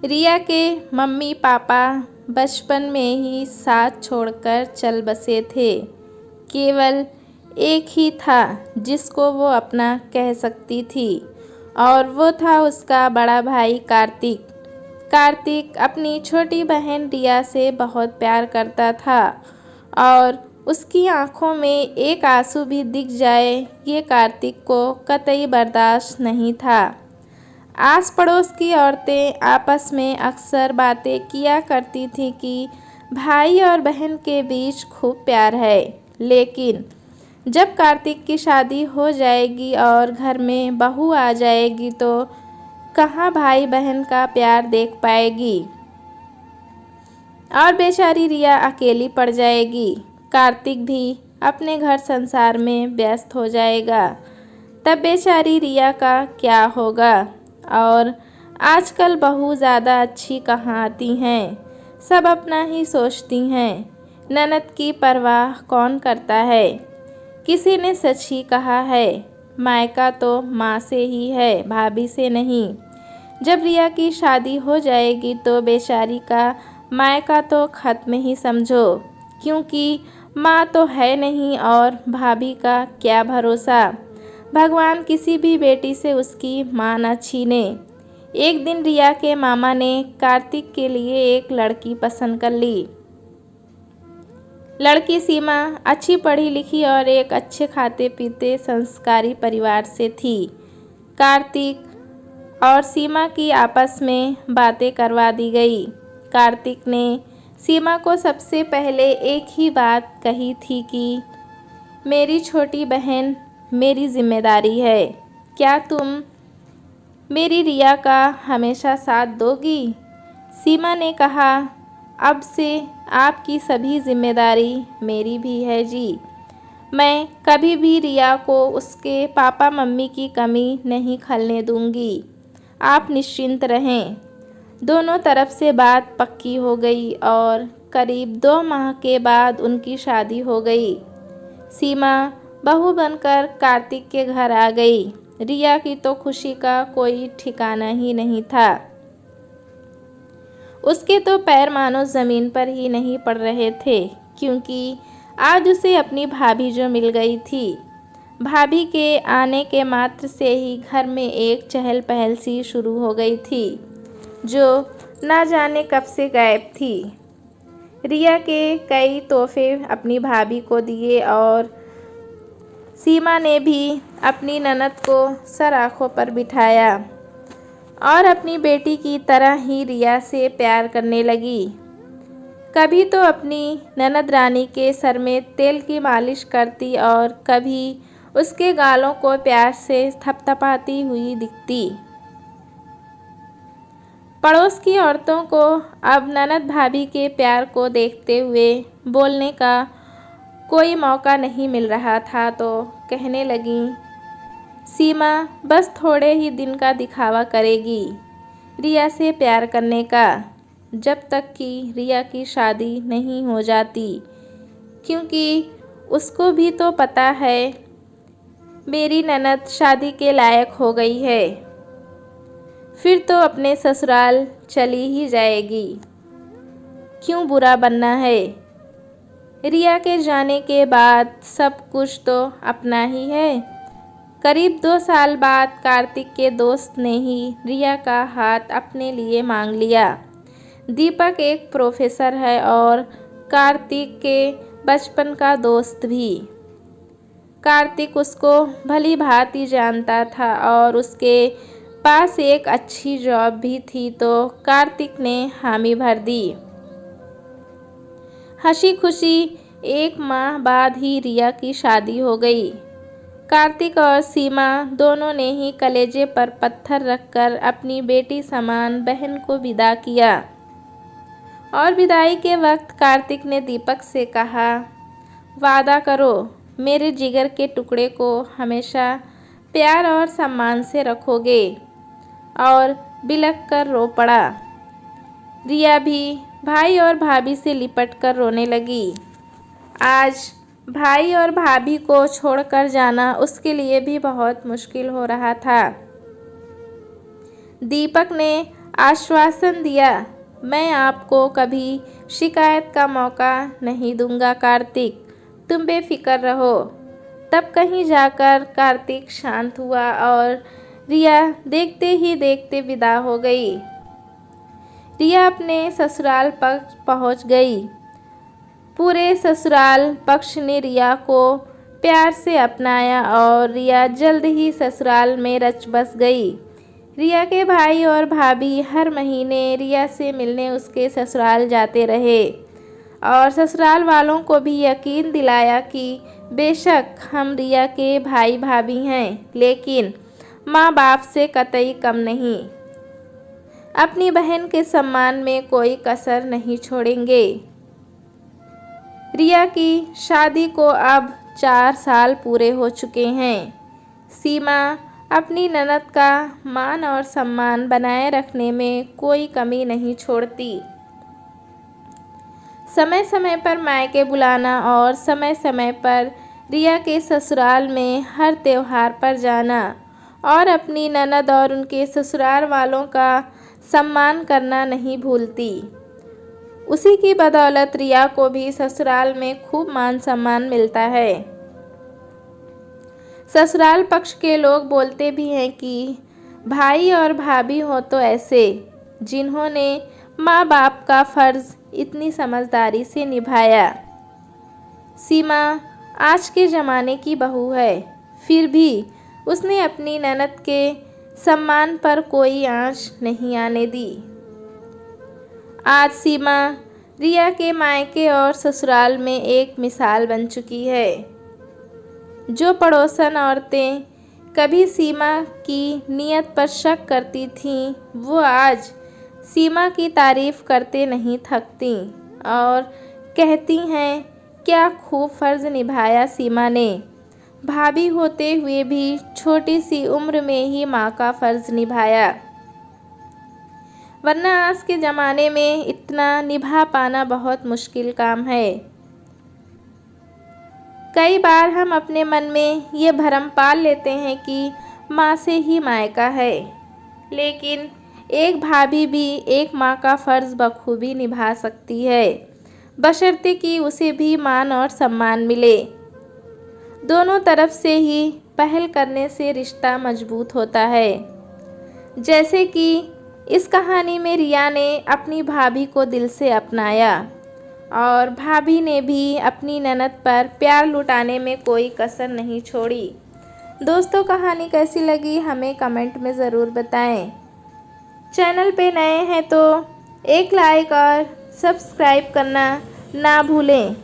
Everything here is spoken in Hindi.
रिया के मम्मी पापा बचपन में ही साथ छोड़कर चल बसे थे। केवल एक ही था जिसको वो अपना कह सकती थी और वो था उसका बड़ा भाई कार्तिक। कार्तिक अपनी छोटी बहन रिया से बहुत प्यार करता था और उसकी आंखों में एक आंसू भी दिख जाए ये कार्तिक को कतई बर्दाश्त नहीं था। आस पड़ोस की औरतें आपस में अक्सर बातें किया करती थीं कि भाई और बहन के बीच खूब प्यार है, लेकिन जब कार्तिक की शादी हो जाएगी और घर में बहू आ जाएगी तो कहाँ भाई बहन का प्यार देख पाएगी और बेचारी रिया अकेली पड़ जाएगी। कार्तिक भी अपने घर संसार में व्यस्त हो जाएगा, तब बेचारी रिया का क्या होगा। और आजकल बहू ज़्यादा अच्छी कहाँ आती हैं, सब अपना ही सोचती हैं। ननद की परवाह कौन करता है। किसी ने सच ही कहा है, मायका तो माँ से ही है, भाभी से नहीं। जब रिया की शादी हो जाएगी तो बेचारी का मायका तो खत्म ही समझो, क्योंकि माँ तो है नहीं और भाभी का क्या भरोसा। भगवान किसी भी बेटी से उसकी माँ न छीने। एक दिन रिया के मामा ने कार्तिक के लिए एक लड़की पसंद कर ली। लड़की सीमा अच्छी पढ़ी लिखी और एक अच्छे खाते पीते संस्कारी परिवार से थी। कार्तिक और सीमा की आपस में बातें करवा दी गई। कार्तिक ने सीमा को सबसे पहले एक ही बात कही थी कि मेरी छोटी बहन मेरी जिम्मेदारी है, क्या तुम मेरी रिया का हमेशा साथ दोगी। सीमा ने कहा, अब से आपकी सभी जिम्मेदारी मेरी भी है जी। मैं कभी भी रिया को उसके पापा मम्मी की कमी नहीं खलने दूंगी, आप निश्चिंत रहें। दोनों तरफ से बात पक्की हो गई और करीब 2 माह के बाद उनकी शादी हो गई। सीमा बहू बनकर कार्तिक के घर आ गई। रिया की तो खुशी का कोई ठिकाना ही नहीं था। उसके तो पैर मानो ज़मीन पर ही नहीं पड़ रहे थे, क्योंकि आज उसे अपनी भाभी जो मिल गई थी। भाभी के आने के मात्र से ही घर में एक चहल पहल सी शुरू हो गई थी, जो ना जाने कब से गायब थी। रिया के कई तोहफे अपनी भाभी को दिए और सीमा ने भी अपनी ननद को सर आँखों पर बिठाया और अपनी बेटी की तरह ही रिया से प्यार करने लगी। कभी तो अपनी ननद रानी के सर में तेल की मालिश करती और कभी उसके गालों को प्यार से थपथपाती हुई दिखती। पड़ोस की औरतों को अब ननद भाभी के प्यार को देखते हुए बोलने का कोई मौका नहीं मिल रहा था, तो कहने लगीं, सीमा बस थोड़े ही दिन का दिखावा करेगी रिया से प्यार करने का, जब तक कि रिया की शादी नहीं हो जाती, क्योंकि उसको भी तो पता है मेरी ननद शादी के लायक हो गई है, फिर तो अपने ससुराल चली ही जाएगी, क्यों बुरा बनना है। रिया के जाने के बाद सब कुछ तो अपना ही है। करीब 2 साल बाद कार्तिक के दोस्त ने ही रिया का हाथ अपने लिए मांग लिया। दीपक एक प्रोफेसर है और कार्तिक के बचपन का दोस्त भी। कार्तिक उसको भली भांति जानता था और उसके पास एक अच्छी जॉब भी थी, तो कार्तिक ने हामी भर दी। हंसी खुशी 1 माह बाद ही रिया की शादी हो गई। कार्तिक और सीमा दोनों ने ही कलेजे पर पत्थर रखकर अपनी बेटी समान बहन को विदा किया। और विदाई के वक्त कार्तिक ने दीपक से कहा, वादा करो मेरे जिगर के टुकड़े को हमेशा प्यार और सम्मान से रखोगे। और बिलख कर रो पड़ा। रिया भी भाई और भाभी से लिपट कर रोने लगी। आज भाई और भाभी को छोड़कर जाना उसके लिए भी बहुत मुश्किल हो रहा था। दीपक ने आश्वासन दिया, मैं आपको कभी शिकायत का मौका नहीं दूंगा कार्तिक, तुम बेफिक्र रहो। तब कहीं जाकर कार्तिक शांत हुआ और रिया देखते ही देखते विदा हो गई। रिया अपने ससुराल पक्ष पहुंच गई। पूरे ससुराल पक्ष ने रिया को प्यार से अपनाया और रिया जल्द ही ससुराल में रच बस गई। रिया के भाई और भाभी हर महीने रिया से मिलने उसके ससुराल जाते रहे और ससुराल वालों को भी यकीन दिलाया कि बेशक हम रिया के भाई भाभी हैं, लेकिन माँ बाप से कतई कम नहीं। अपनी बहन के सम्मान में कोई कसर नहीं छोड़ेंगे। रिया की शादी को अब 4 साल पूरे हो चुके हैं। सीमा अपनी ननद का मान और सम्मान बनाए रखने में कोई कमी नहीं छोड़ती। समय समय पर मायके बुलाना और समय समय पर रिया के ससुराल में हर त्योहार पर जाना और अपनी ननद और उनके ससुराल वालों का सम्मान करना नहीं भूलती। उसी की बदौलत रिया को भी ससुराल में खूब मान सम्मान मिलता है। ससुराल पक्ष के लोग बोलते भी हैं कि भाई और भाभी हो तो ऐसे, जिन्होंने माँ बाप का फ़र्ज़ इतनी समझदारी से निभाया। सीमा आज के ज़माने की बहू है, फिर भी उसने अपनी ननद के सम्मान पर कोई आंच नहीं आने दी। आज सीमा रिया के मायके और ससुराल में एक मिसाल बन चुकी है। जो पड़ोसन औरतें कभी सीमा की नीयत पर शक करती थीं, वो आज सीमा की तारीफ़ करते नहीं थकती और कहती हैं, क्या खूब फ़र्ज़ निभाया सीमा ने। भाभी होते हुए भी छोटी सी उम्र में ही माँ का फ़र्ज़ निभाया, वरना आज के ज़माने में इतना निभा पाना बहुत मुश्किल काम है। कई बार हम अपने मन में ये भरम पाल लेते हैं कि माँ से ही मायका है, लेकिन एक भाभी भी एक माँ का फ़र्ज़ बखूबी निभा सकती है, बशर्ते कि उसे भी मान और सम्मान मिले। दोनों तरफ से ही पहल करने से रिश्ता मजबूत होता है। जैसे कि इस कहानी में रिया ने अपनी भाभी को दिल से अपनाया और भाभी ने भी अपनी ननद पर प्यार लुटाने में कोई कसर नहीं छोड़ी। दोस्तों, कहानी कैसी लगी हमें कमेंट में ज़रूर बताएं। चैनल पे नए हैं तो एक लाइक और सब्सक्राइब करना ना भूलें।